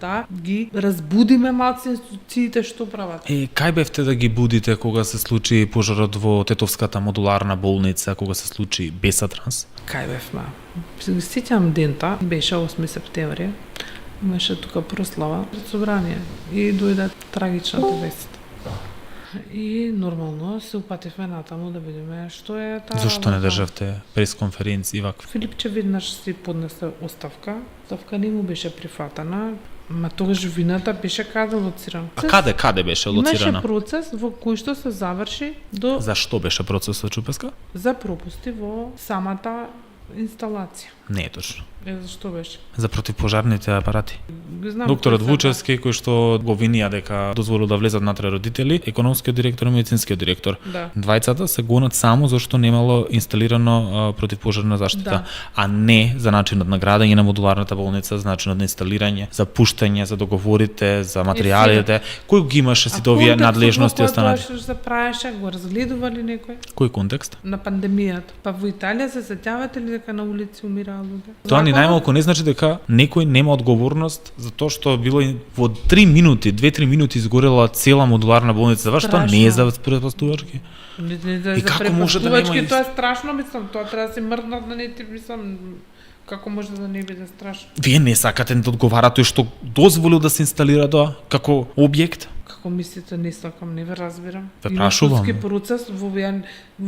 Да ги разбудиме малце институциите што прават. Кај бевте да ги будите кога се случи пожарот во Тетовската модуларна болница, кога се случи Бесатранс? Кај бевме? Се ги сеќам дента, беше 8 септември. Имаше тука прослава пред собрание и дојде трагичната вест. И нормално се упативме натаму да видиме што е таа. Зошто не државте пресконференција вакви? Филипче веднаш си поднесе оставка. Оставка не му беше прифатена. Ма тогаш вината беше каде лоцирана. А каде беше лоцирана? Имаше процес во кој што се заврши до... Зашто беше процесот, Чупеска? За пропусти во самата инсталација. Не е точно. Зашто беше? За противпожарните апарати. Знам, Докторот Вучевски, кој што го обвинија дека дозволил да влезат натре родители, економскиот директор и медицинскиот директор. Да. Двајцата се гонат само зашто немало инсталирано противпожарна заштита, Да. а не за начинот на градење на модуларната болница, за начинот на инсталирање, за пуштање, за договорите, за материјалите. Кој ги имаше сите овие надлежности останати? Контекстот во кој тоа се правеше, го разгледували некој? Кој контекст? На пандемијата. Па во Италија се сеќавате ли дека на улици умираа луѓе? Тоа ни најмалку не значи дека некој нема одговорност за тоа што било во 3 минути, 2-3 минути изгорела цела модуларна болница. Зашто тоа не е за препастувачки? И како може да нема тоа е страшно, мислам, тоа треба да се мрднат на нети, мислам, како може да не биде страшно? Вие не сакате да одговара тој што дозволил да се инсталира тоа како објект? Како мислите, не сакам, не ве разбирам. Ве прашувам. Има процес во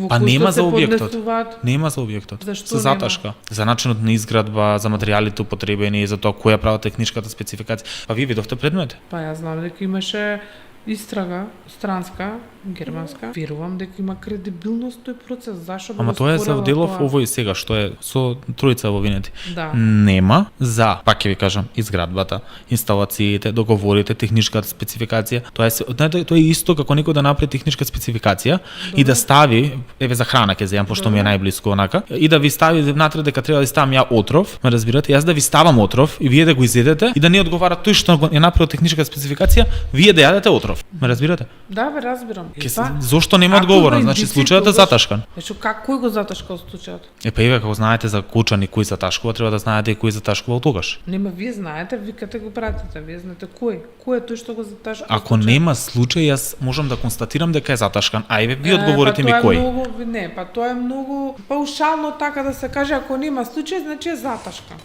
Па кој нема што се за објектот. поднесуваат. Нема за објектот. Зашто За заташка. За начинот на изградба, за материјалите употребени, за тоа која права техничката спецификација. Па вие видовте предмет? Па јас знам дека имаше истрага странска, германска. Верувам дека има кредибилност тој процес. Зашо Ама тоа е за делов овој сега што е со тројца во винети. Да. Нема за, пак ќе ви кажам, изградбата, инсталациите, договорите, техничката спецификација. Тоа е исто како некој да направи техничка спецификација и да стави, еве за храна ќе земам пошто ми е најблиску онака, и да ви стави внатре дека треба да ставам ја отров, ме разбирате, јас да ви ставам отров и вие да го изедете и да не одговара тој што ја направил техничка спецификација, вие да јадете отров. Ме разбирате? Да, ве разбирам. Зошто нема одговорност? Значи случајот е заташкан. Кој го заташкал случајот? Па и како знаете за Кочани кој заташкува, треба да знаете и кој заташкувал тогаш. Нема, вие знаете, викате го пратите, вие знаете кој. Кој е тој што го заташкува? Ако нема случај, јас можам да констатирам дека е заташкан. Ајде, вие одговорите ми кој. Па тоа е многу паушално така да се каже, ако нема случај, значи е заташкан.